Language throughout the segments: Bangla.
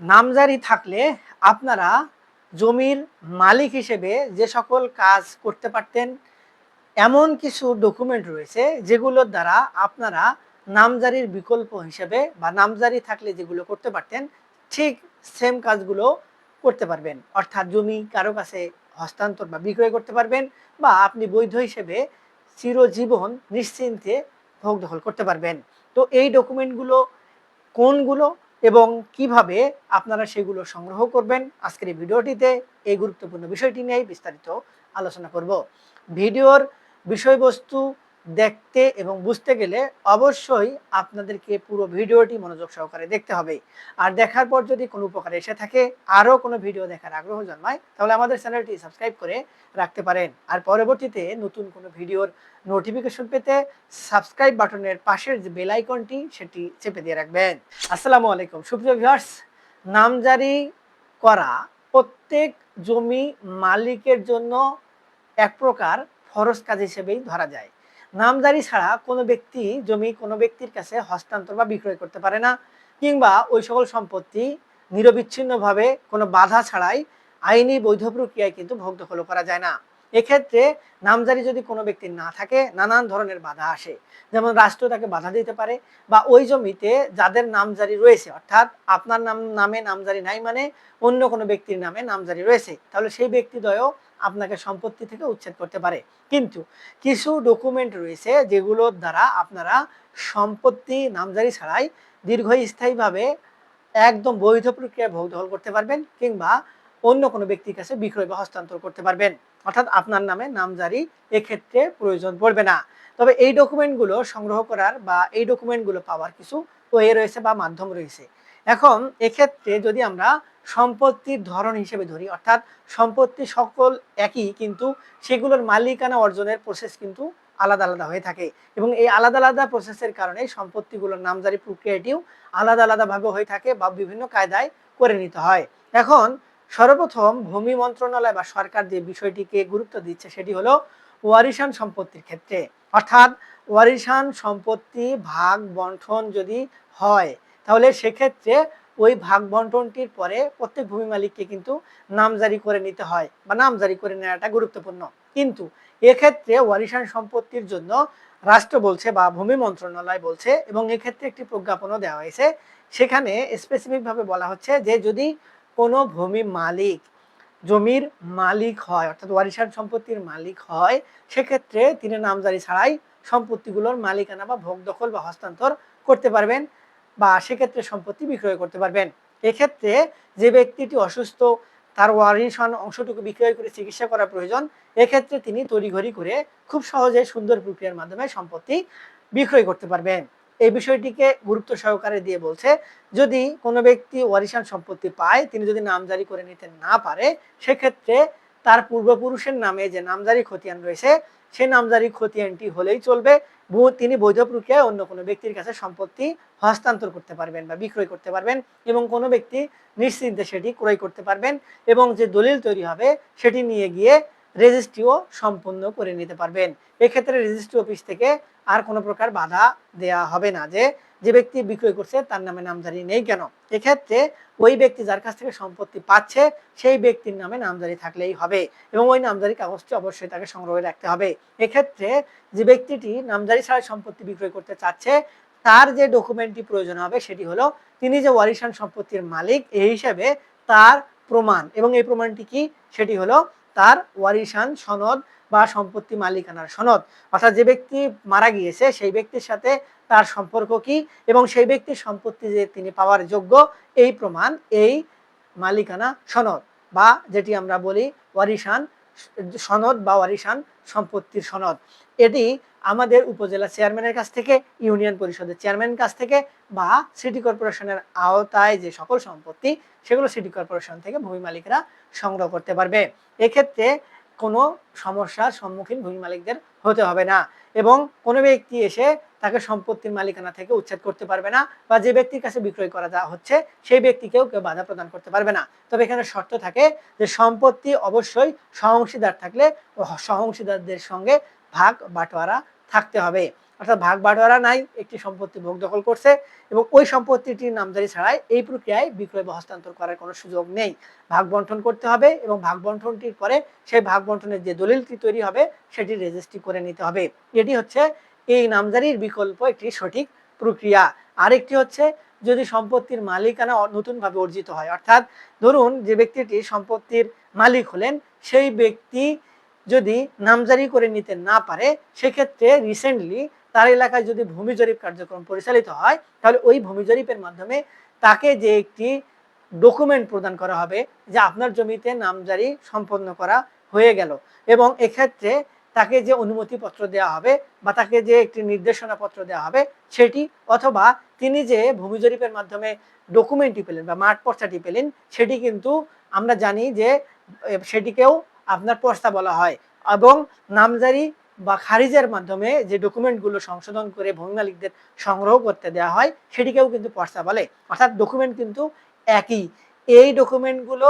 নামজারি থাকলে আপনারা জমির মালিক হিসেবে যে সকল কাজ করতে পারতেন এমন কিছু ডকুমেন্ট রয়েছে যেগুলোর দ্বারা আপনারা নামজারির বিকল্প হিসেবে বা নামজারি থাকলে যেগুলো করতে পারতেন ঠিক সেম কাজগুলো করতে পারবেন। অর্থাৎ জমি কারো কাছে হস্তান্তর বা বিক্রয় করতে পারবেন, বা আপনি বৈধ হিসেবে চিরজীবন নিশ্চিন্তে ভোগ দখল করতে পারবেন। তো এই ডকুমেন্টগুলো কোনগুলো এবং কিভাবে আপনারা সেগুলো সংগ্রহ করবেন, আজকের এই ভিডিওটিতে এই গুরুত্বপূর্ণ বিষয়টি নিয়ে বিস্তারিত আলোচনা করব। ভিডিওর বিষয়বস্তু দেখতে এবং বুঝতে গেলে অবশ্যই আপনাদেরকে পুরো ভিডিওটি মনোযোগ সহকারে দেখতে হবে। আর দেখার পর যদি কোনো উপকার এসে থাকে, আরও কোনো ভিডিও দেখার আগ্রহ জন্মায়, তাহলে আমাদের চ্যানেলটি সাবস্ক্রাইব করে রাখতে পারেন। আর পরবর্তীতে নতুন কোনো ভিডিওর নোটিফিকেশন পেতে সাবস্ক্রাইব বাটনের পাশের যে বেল আইকনটি সেটি চেপে দিয়ে রাখবেন। আসসালামু আলাইকুম সুপ্রিয় ভিউয়ার্স, নামজারি করা প্রত্যেক জমি মালিকের জন্য এক প্রকার ফরজ কাজ হিসেবেই ধরা যায়। নামজারি ছাড়া কোনো ব্যক্তি জমি কোনো ব্যক্তির কাছে হস্তান্তর বা বিক্রয় করতে পারে না, কিংবা ওই সকল সম্পত্তি নিরবিচ্ছিন্নভাবে কোনো বাধা ছাড়াই আইনি বৈধ প্রক্রিয়ায় কিন্তু ভোগ দখল করা যায় না। এক্ষেত্রে নামজারি যদি কোনো ব্যক্তির না থাকে, নানান ধরনের বাধা আসে। যেমন রাষ্ট্র তাকে বাধা দিতে পারে, বা ওই জমিতে যাদের নামজারি রয়েছে, অর্থাৎ আপনার নামে নামজারি নাই মানে অন্য কোনো ব্যক্তির নামে নামজারি রয়েছে, তাহলে সেই ব্যক্তিদ্বয়ও আপনাকে সম্পত্তি থেকে উচ্ছেদ করতে পারে। কিন্তু কিছু ডকুমেন্ট রয়েছে যেগুলোর দ্বারা আপনারা সম্পত্তি নামজারি ছাড়াই দীর্ঘস্থায়ীভাবে একদম বৈধ প্রক্রিয়ায় ভোগ দখল করতে পারবেন, কিংবা অন্য কোনো ব্যক্তির কাছে বিক্রয় বা হস্তান্তর করতে পারবেন। অর্থাৎ আপনার নামে নামজারি এক্ষেত্রে প্রয়োজন পড়বে না। তবে এই ডকুমেন্টগুলো সংগ্রহ করার বা এই ডকুমেন্টগুলো পাওয়ার কিছু ওয়ে রয়েছে বা মাধ্যম রয়েছে। এখন এক্ষেত্রে যদি আমরা সম্পত্তির ধরন হিসেবে ধরি, অর্থাৎ সম্পত্তি সকল একই, কিন্তু সেগুলোর মালিকানা অর্জনের প্রসেস কিন্তু আলাদা আলাদা হয়ে থাকে, এবং এই আলাদা আলাদা প্রসেসের কারণে সম্পত্তিগুলোর নামজারি প্রক্রিয়াটিও আলাদা আলাদাভাবে হয়ে থাকে বা বিভিন্ন কায়দায় করে নিতে হয়। এখন সর্বপ্রথম ভূমি মন্ত্রণালয় বা সরকার যে বিষয়টিকে গুরুত্ব দিচ্ছে সেটি হলো ওয়ারিশান সম্পত্তির ক্ষেত্রে। অর্থাৎ ওয়ারিশান সম্পত্তি ভাগ বন্টন যদি হয়, তাহলে সেক্ষেত্রে ওই ভাগ বন্টনটির পরে প্রত্যেক ভূমি মালিককে কিন্তু নামজারি করে নিতে হয়, বা নামজারি করে নেওয়াটা গুরুত্বপূর্ণ। কিন্তু এক্ষেত্রে ওয়ারিশান সম্পত্তির জন্য রাষ্ট্র বলছে বা ভূমি মন্ত্রণালয় বলছে, এবং এক্ষেত্রে একটি প্রজ্ঞাপনও দেওয়া হয়েছে, সেখানে স্পেসিফিকভাবে বলা হচ্ছে যে যদি কোনো ভূমি মালিক জমির মালিক হয়, অর্থাৎ ওয়ারিশান সম্পত্তির মালিক হয়, সেক্ষেত্রে তিনি নামজারি ছাড়াই সম্পত্তিগুলোর মালিকানা বা ভোগ দখল বা হস্তান্তর করতে পারবেন, বা সেক্ষেত্রে সম্পত্তি বিক্রয় করতে পারবেন। এক্ষেত্রে যে ব্যক্তিটি অসুস্থ, তার ওয়ারিশান অংশটুকু বিক্রয় করে চিকিৎসা করা প্রয়োজন, এক্ষেত্রে তিনি তড়িঘড়ি করে খুব সহজে সুন্দর প্রক্রিয়ার মাধ্যমে সম্পত্তি বিক্রয় করতে পারবেন। এই বিষয়টিকে গুরুত্ব সহকারে দিয়ে বলছে, যদি কোনো ব্যক্তি ওয়ারিশান সম্পত্তি পায়, তিনি যদি নামজারি করে নিতে না পারে, সেক্ষেত্রে তার পূর্বপুরুষের নামে যে নামজারি খতিয়ান রয়েছে সেই নামজারি খতিয়ানটি হলেই চলবে। তিনি বৈধ প্রক্রিয়ায় অন্য কোনো ব্যক্তির কাছে সম্পত্তি হস্তান্তর করতে পারবেন বা বিক্রয় করতে পারবেন, এবং কোনো ব্যক্তি নিশ্চিন্তে সেটি ক্রয় করতে পারবেন, এবং যে দলিল তৈরি হবে সেটি নিয়ে গিয়ে রেজিস্ট্রিও সম্পন্ন করে নিতে পারবেন। এক্ষেত্রে রেজিস্ট্রি অফিস থেকে আর কোনো প্রকার বাধা দেয়া হবে না যে যে ব্যক্তি বিক্রয় করছে তার নামে নামজারি নেই কেন। এক্ষেত্রে ওই ব্যক্তি যার কাছ থেকে সম্পত্তি পাচ্ছে সেই ব্যক্তির নামে নামজারি থাকলেই হবে, এবং ওই নামজারি কাগজটি অবশ্যই তাকে সংগ্রহে রাখতে হবে। এক্ষেত্রে যে ব্যক্তিটি নামজারি ছাড়া সম্পত্তি বিক্রয় করতে চাচ্ছে, তার যে ডকুমেন্টটি প্রয়োজন হবে সেটি হলো তিনি যে ওয়ারিশান সম্পত্তির মালিক এই হিসেবে তার প্রমাণ, এবং এই প্রমাণটি কি, সেটি হলো তার ওয়ারিশান সনদ বা সম্পত্তি মালিকানার সনদ। অর্থাৎ যে ব্যক্তি মারা গিয়েছে সেই ব্যক্তির সাথে তার সম্পর্ক কি, এবং সেই ব্যক্তির সম্পত্তি যে তিনি পাওয়ার যোগ্য, এই প্রমাণ এই মালিকানা সনদ, বা যেটি আমরা বলি ওয়ারিশান সনদ বা ওয়ারিশান সম্পত্তির সনদ, এটি আমাদের উপজেলা চেয়ারম্যানের কাছ থেকে, ইউনিয়ন পরিষদের চেয়ারম্যানের কাছ থেকে, বা সিটি কর্পোরেশনের আওতায় যে সকল সম্পত্তি সেগুলো সিটি কর্পোরেশন থেকে ভূমি মালিকরা সংগ্রহ করতে পারবে। এক্ষেত্রে কোনো সমস্যার সম্মুখীন ভূমি মালিকদের হতে হবে না, এবং কোনো ব্যক্তি এসে তাকে সম্পত্তির মালিকানা থেকে উচ্ছেদ করতে পারবে না, বা যে ব্যক্তির কাছে বিক্রয় করা যা হচ্ছে সেই ব্যক্তিকেও কেউ বাধা প্রদান করতে পারবে না। তবে এখানে শর্ত থাকে যে সম্পত্তি অবশ্যই সহঅংশীদার থাকলে ও সহঅংশীদারদের সঙ্গে ভাগ বাটোয়ারা থাকতে হবে। অর্থাৎ ভাগ বাটোয়ারা নাই, একটি সম্পত্তি ভোগ দখল করছে এবং ওই সম্পত্তিটির নামজারি ছাড়াই এই প্রক্রিয়ায় বিক্রয় বা হস্তান্তর করার কোনো সুযোগ নেই। ভাগ বন্টন করতে হবে এবং ভাগ বন্টনটির পরে সেই ভাগ বন্টনের যে দলিলটি তৈরি হবে সেটি রেজিস্ট্রি করে নিতে হবে। এটি হচ্ছে এই নামজারির বিকল্প একটি সঠিক প্রক্রিয়া। আরেকটি হচ্ছে যদি সম্পত্তির মালিকানা নতুনভাবে অর্জিত হয়, অর্থাৎ ধরুন যে ব্যক্তিটি সম্পত্তির মালিক হলেন সেই ব্যক্তি যদি নামজারি করে নিতে না পারে, সেক্ষেত্রে রিসেন্টলি তার এলাকায় যদি ভূমি জরিপ কার্যক্রম পরিচালিত হয় তাহলে ওই ভূমি জরিপের মাধ্যমে তাকে যে একটি ডকুমেন্ট প্রদান করা হবে যে আপনার জমিতে নামজারি সম্পন্ন করা হয়ে গেল, এবং এক্ষেত্রে তাকে যে অনুমতিপত্র দেওয়া হবে বা তাকে যে একটি নির্দেশনা পত্র দেওয়া হবে সেটি, অথবা তিনি যে ভূমি জরিপের মাধ্যমে ডকুমেন্টটি পেলেন বা মাঠ পর্চাটি পেলেন সেটি কিন্তু আমরা জানি যে সেটিকেও আপনার পর্চা বলা হয়। এবং নামজারি বা খারিজের মাধ্যমে যে ডকুমেন্টগুলো সংশোধন করে ভূমি মালিকদের সংগ্রহ করতে দেওয়া হয় সেটিকেও কিন্তু পর্চা বলে। অর্থাৎ ডকুমেন্ট কিন্তু একই। এই ডকুমেন্টগুলো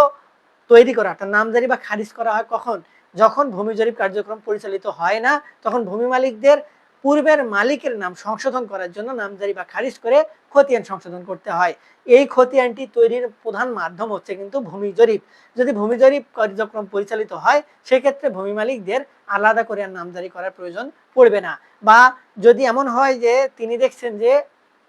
তৈরি করা অর্থাৎ নামজারি বা খারিজ করা হয় কখন? যখন ভূমি জরিপ কার্যক্রম পরিচালিত হয় না তখন ভূমি মালিকদের পূর্বের মালিকের নাম সংশোধন করার জন্য নামজারি বা খারিজ করে খতিয়ান সংশোধন করতে হয়। এই খতিয়ানটি তৈরির প্রধান মাধ্যম হচ্ছে কিন্তু ভূমি জরিপ। যদি ভূমি জরিপ কার্যক্রম পরিচালিত হয় সেক্ষেত্রে ভূমি মালিকদের আলাদা করে আর নামজারি করার প্রয়োজন পড়বে না। বা যদি এমন হয় যে তিনি দেখছেন যে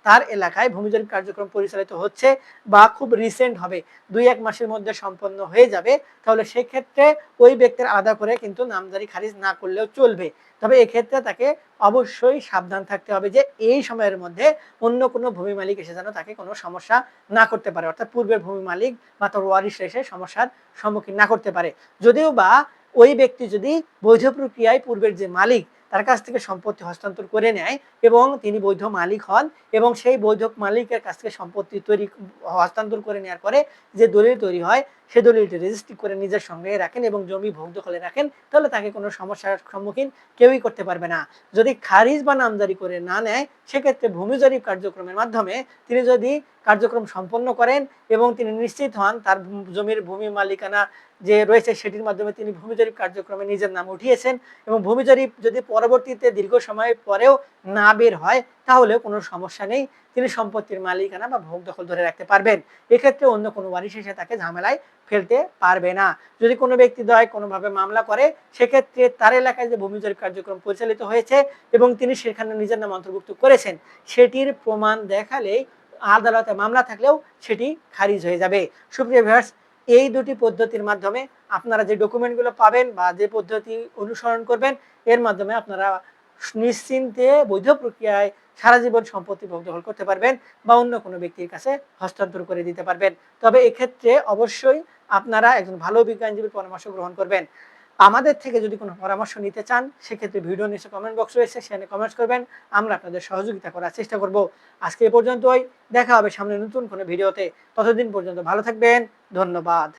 তার এলাকায় ভূমি জরিপ কার্যক্রম পরিচালিত হচ্ছে বা খুব রিসেন্ট হবে, 2-1 মাসের মধ্যে সম্পন্ন হয়ে যাবে, তাহলে সেক্ষেত্রে ওই ব্যক্তির আলাদা করে কিন্তু নামজারি খারিজ না করলেও চলবে। তবে এক্ষেত্রে তাকে অবশ্যই সাবধান থাকতে হবে যে এই সময়ের মধ্যে অন্য কোনো ভূমি মালিক এসে যেন তাকে কোনো সমস্যা না করতে পারে, অর্থাৎ পূর্বের ভূমি মালিক বা তার ওয়ারিশরা এসে সমস্যার সম্মুখীন না করতে পারে। যদিও বা ওই ব্যক্তি যদি বৈধ প্রক্রিয়ায় পূর্বের যে মালিক তার কাছ থেকে সম্পত্তি হস্তান্তর করে নেয় এবং তিনি বৈধ মালিক হন এবং সেই বৈধ মালিকের কাছ থেকে সম্পত্তি তৈরি হস্তান্তর করে নেওয়ার পরে যে দলিল তৈরি হয় সে দলিলটি রেজিস্ট্রি করে নিজের সঙ্গে রাখেন এবং জমি ভোগ দখলে রাখেন, তাহলে তাকে কোনো সমস্যার সম্মুখীন কেউই করতে পারবে না। যদি খারিজ বা নামজারি করে না নেয় সেক্ষেত্রে ভূমি জরিপ কার্যক্রমের মাধ্যমে তিনি যদি কার্যক্রম সম্পন্ন করেন এবং তিনি নিশ্চিত হন তার জমির ভূমি মালিকানা যে রয়েছে সেটির মাধ্যমে তিনি ভূমি জরিপ কার্যক্রমে নিজের নাম উঠিয়েছেন এবং ভূমি জরিপ যদি পরবর্তীতে দীর্ঘ সময় পরেও না বের হয় তাহলে কোনো সমস্যা নেই, তিনি সম্পত্তির মালিকানা বা ভোগ দখল ধরে রাখতে পারবেন। এক্ষেত্রে অন্য কোনো ওয়ারিশ এসে তাকে ঝামেলায় ফেলতে পারবে না। যদি কোনো ব্যক্তি দ্বয় কোনোভাবে মামলা করে সেক্ষেত্রে তার এলাকায় যে ভূমি জরিপ কার্যক্রম পরিচালিত হয়েছে এবং তিনি সেখানে নিজের নাম অন্তর্ভুক্ত করেছেন সেটির প্রমাণ দেখালেই আদালতে মামলা থাকলেও সেটি খারিজ হয়ে যাবে। সুপ্রিয় ভিউয়ার্স, এই দুটি পদ্ধতির মাধ্যমে আপনারা যে ডকুমেন্টগুলো পাবেন বা যে পদ্ধতি অনুসরণ করবেন এর মাধ্যমে আপনারা নিশ্চিন্তে বৈধ প্রক্রিয়ায় সারা জীবন সম্পত্তি ভোগ দখল করতে পারবেন বা অন্য কোনো ব্যক্তির কাছে হস্তান্তর করে দিতে পারবেন। তবে এক্ষেত্রে অবশ্যই আপনারা একজন ভালো বিজ্ঞানজীবীর পরামর্শ গ্রহণ করবেন। আমাদের থেকে যদি কোনো পরামর্শ নিতে চান সেক্ষেত্রে ভিডিও নিচে কমেন্ট বক্স রয়েছে, সেখানে কমেন্টস করবেন, আমরা আপনাদের সহযোগিতা করার চেষ্টা করব। আজকে এ পর্যন্তই, দেখা হবে সামনে নতুন কোনো ভিডিওতে। ততদিন পর্যন্ত ভালো থাকবেন, ধন্যবাদ।